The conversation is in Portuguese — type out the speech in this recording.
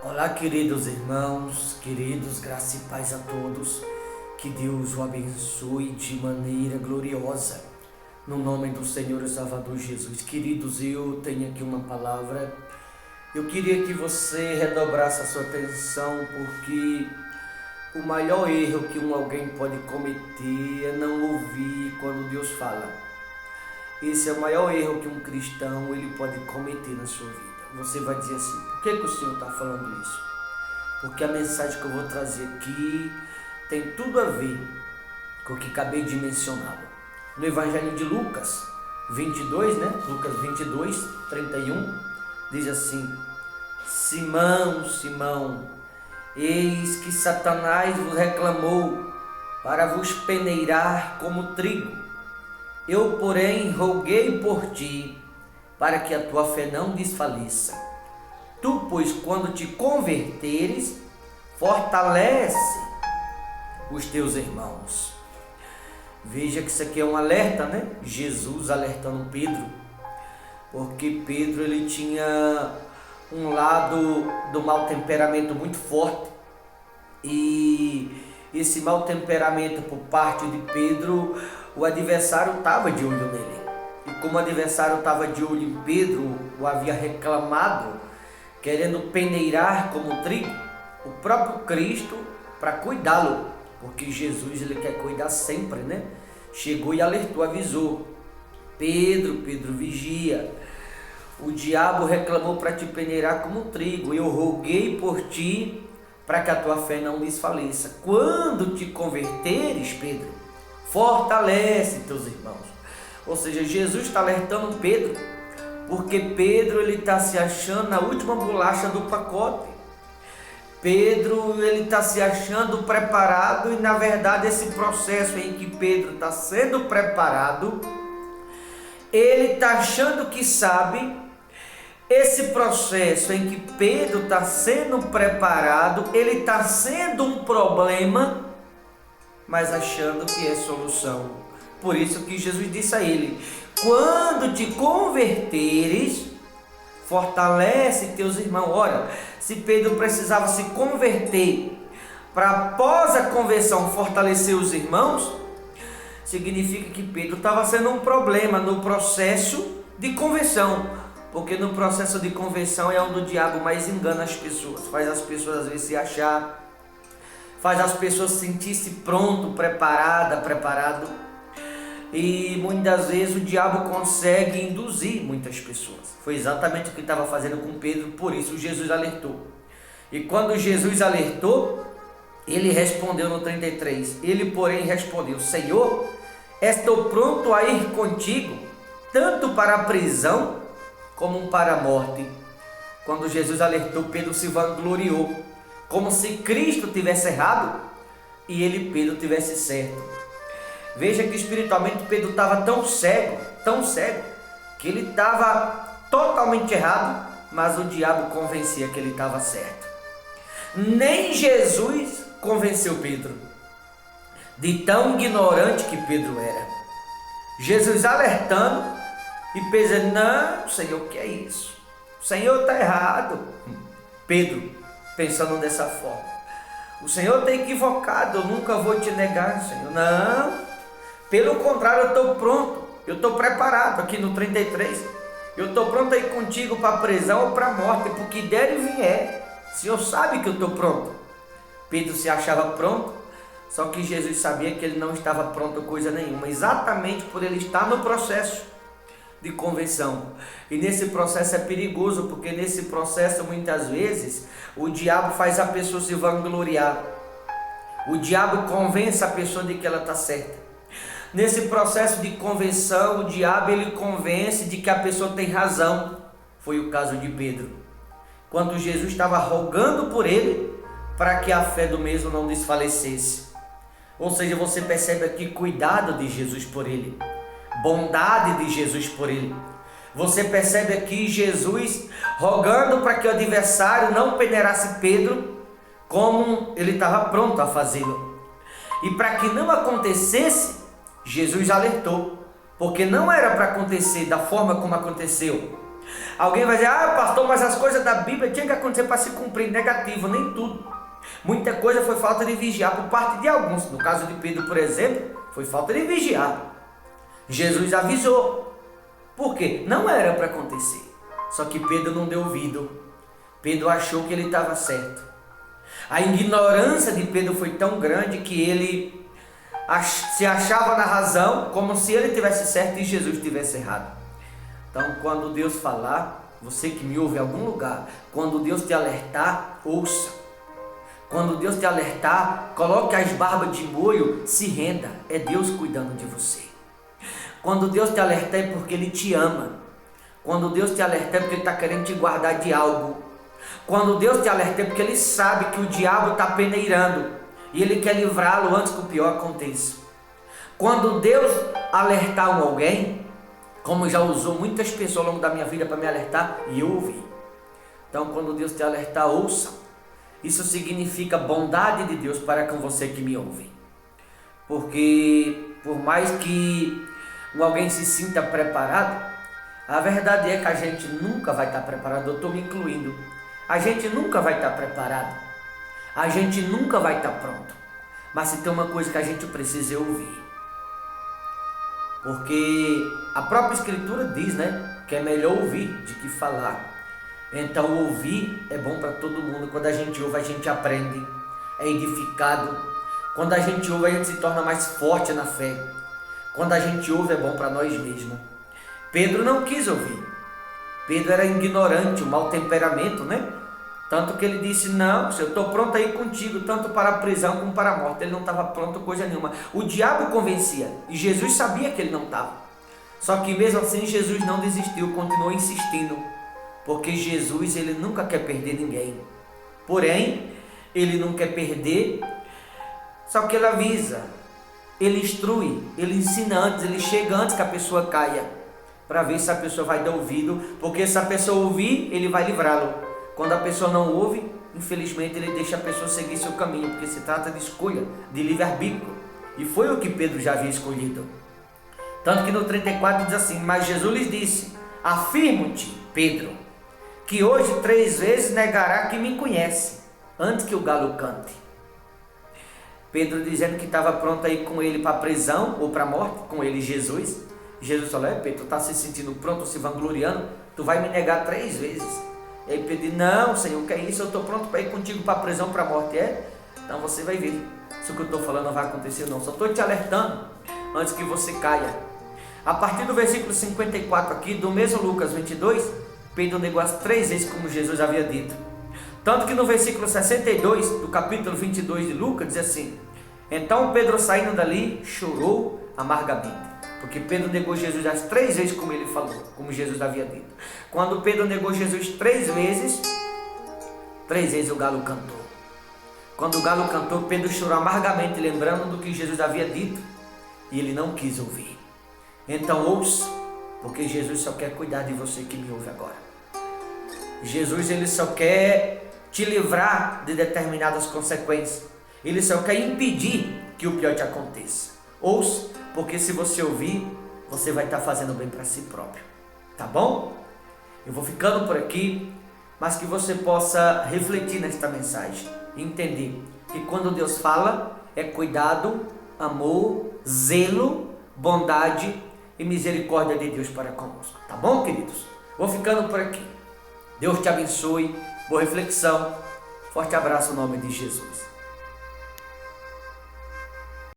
Olá, queridos irmãos, queridos, graça e paz a todos. Que Deus o abençoe de maneira gloriosa, no nome do Senhor e Salvador Jesus. Queridos, eu tenho aqui uma palavra. Eu queria que você redobrasse a sua atenção, porque o maior erro que alguém pode cometer é não ouvir quando Deus fala. Esse é o maior erro que um cristão ele pode cometer na sua vida. Você vai dizer assim: por que o Senhor está falando isso? Porque a mensagem que eu vou trazer aqui tem tudo a ver com o que acabei de mencionar. No Evangelho de Lucas 22, Lucas 22, 31, diz assim: Simão, Simão, eis que Satanás vos reclamou para vos peneirar como trigo. Eu, porém, roguei por ti, para que a tua fé não desfaleça. Tu, pois, quando te converteres, fortalece os teus irmãos. Veja que isso aqui é um alerta, Jesus alertando Pedro, porque Pedro ele tinha um lado do mau temperamento muito forte, e esse mau temperamento por parte de Pedro, o adversário estava de olho nele. E como o adversário estava de olho em Pedro, o havia reclamado, querendo peneirar como trigo, o próprio Cristo, para cuidá-lo, porque Jesus ele quer cuidar sempre, Chegou e alertou, avisou: Pedro, vigia, o diabo reclamou para te peneirar como trigo, eu roguei por ti, para que a tua fé não desfaleça. Quando te converteres, Pedro, fortalece teus irmãos. Ou seja, Jesus está alertando Pedro, porque Pedro ele está se achando na última bolacha do pacote. Pedro ele está se achando preparado, e na verdade esse processo em que Pedro está sendo preparado, ele está achando que sabe. Esse processo em que Pedro está sendo preparado, ele está sendo um problema, mas achando que é solução. Por isso que Jesus disse a ele: quando te converteres, fortalece teus irmãos. Ora, se Pedro precisava se converter para após a conversão fortalecer os irmãos, significa que Pedro estava sendo um problema no processo de conversão. Porque no processo de conversão é onde o diabo mais engana as pessoas, faz as pessoas às vezes se achar, faz as pessoas sentir-se pronto, preparado. E muitas vezes o diabo consegue induzir muitas pessoas. Foi exatamente o que estava fazendo com Pedro, por isso Jesus alertou. E quando Jesus alertou, ele respondeu no 33. Ele, porém, respondeu: Senhor, estou pronto a ir contigo, tanto para a prisão como para a morte. Quando Jesus alertou, Pedro se vangloriou, como se Cristo tivesse errado e Pedro tivesse certo. Veja que espiritualmente Pedro estava tão cego, que ele estava totalmente errado, mas o diabo convencia que ele estava certo. Nem Jesus convenceu Pedro, de tão ignorante que Pedro era. Jesus alertando, e Pedro dizendo: não, Senhor, o que é isso? O Senhor está errado. Pedro pensando dessa forma: o Senhor está equivocado, eu nunca vou te negar, Senhor. Não, pelo contrário, eu estou pronto, eu estou preparado. Aqui no 33, eu estou pronto a ir contigo para a prisão ou para a morte, porque der e vier. O Senhor sabe que eu estou pronto. Pedro se achava pronto, só que Jesus sabia que ele não estava pronto coisa nenhuma, exatamente por ele estar no processo de conversão. E nesse processo é perigoso, porque nesse processo muitas vezes o diabo faz a pessoa se vangloriar, o diabo convence a pessoa de que ela está certa. Nesse processo de conversão, o diabo ele convence de que a pessoa tem razão. Foi o caso de Pedro, quando Jesus estava rogando por ele para que a fé do mesmo não desfalecesse. Ou seja, você percebe aqui cuidado de Jesus por ele, bondade de Jesus por ele. Você percebe aqui Jesus rogando para que o adversário não peneirasse Pedro, como ele estava pronto a fazê-lo. E para que não acontecesse, Jesus alertou, porque não era para acontecer da forma como aconteceu. Alguém vai dizer, pastor, mas as coisas da Bíblia tinham que acontecer para se cumprir. Negativo, nem tudo. Muita coisa foi falta de vigiar por parte de alguns. No caso de Pedro, por exemplo, foi falta de vigiar. Jesus avisou. Por quê? Não era para acontecer. Só que Pedro não deu ouvido. Pedro achou que ele estava certo. A ignorância de Pedro foi tão grande que ele se achava na razão, como se ele tivesse certo e Jesus tivesse errado. Então, quando Deus falar, você que me ouve em algum lugar, quando Deus te alertar, ouça. Quando Deus te alertar, coloque as barbas de molho, se renda. É Deus cuidando de você. Quando Deus te alertar é porque Ele te ama. Quando Deus te alertar é porque Ele está querendo te guardar de algo. Quando Deus te alertar é porque Ele sabe que o diabo está peneirando e Ele quer livrá-lo antes que o pior aconteça. Quando Deus alertar alguém, como já usou muitas pessoas ao longo da minha vida para me alertar, e eu ouvi. Então, quando Deus te alertar, ouça. Isso significa bondade de Deus para com você que me ouve. Porque por mais que alguém se sinta preparado, a verdade é que a gente nunca vai estar preparado. Eu estou me incluindo. A gente nunca vai estar preparado. A gente nunca vai estar pronto. Mas se tem uma coisa que a gente precisa é ouvir. Porque a própria Escritura diz, que é melhor ouvir do que falar. Então ouvir é bom para todo mundo. Quando a gente ouve, a gente aprende, é edificado. Quando a gente ouve, a gente se torna mais forte na fé. Quando a gente ouve, é bom para nós mesmos. Pedro não quis ouvir. Pedro era ignorante, um mau temperamento, Tanto que ele disse, não, eu estou pronto a ir contigo, tanto para a prisão como para a morte. Ele não estava pronto coisa nenhuma. O diabo convencia, e Jesus sabia que ele não estava. Só que mesmo assim, Jesus não desistiu, continuou insistindo. Porque Jesus, ele nunca quer perder ninguém. Porém, ele não quer perder, só que ele avisa, ele instrui, ele ensina antes, ele chega antes que a pessoa caia, para ver se a pessoa vai dar ouvido, porque se a pessoa ouvir, ele vai livrá-lo. Quando a pessoa não ouve, infelizmente ele deixa a pessoa seguir seu caminho, porque se trata de escolha, de livre-arbítrio, e foi o que Pedro já havia escolhido. Tanto que no 34 diz assim, mas Jesus lhes disse, afirmo-te, Pedro, que hoje 3 vezes negará que me conhece, antes que o galo cante. Pedro dizendo que estava pronto a ir com ele para a prisão ou para a morte, com ele Jesus. Jesus falou, Pedro, tu está se sentindo pronto, se vangloriando, tu vai me negar 3 vezes. E aí Pedro disse, não, Senhor, o que é isso? Eu estou pronto para ir contigo para a prisão, para a morte. Então você vai ver se o que eu estou falando não vai acontecer não. Só estou te alertando antes que você caia. A partir do versículo 54 aqui, do mesmo Lucas 22, Pedro negou as 3 vezes como Jesus havia dito. Tanto que no versículo 62 do capítulo 22 de Lucas diz assim, então Pedro saindo dali chorou amargamente. Porque Pedro negou Jesus as 3 vezes como ele falou, como Jesus havia dito. Quando Pedro negou Jesus 3 vezes o galo cantou. Quando o galo cantou, Pedro chorou amargamente, lembrando do que Jesus havia dito, e ele não quis ouvir. Então ouça, porque Jesus só quer cuidar de você que me ouve agora. Jesus, ele só quer te livrar de determinadas consequências. Ele só quer impedir que o pior te aconteça. Ouça, porque se você ouvir, você vai estar fazendo bem para si próprio. Tá bom? Eu vou ficando por aqui, mas que você possa refletir nesta mensagem e entender que quando Deus fala, é cuidado, amor, zelo, bondade e misericórdia de Deus para conosco. Tá bom, queridos? Vou ficando por aqui. Deus te abençoe. Boa reflexão. Forte abraço em nome de Jesus.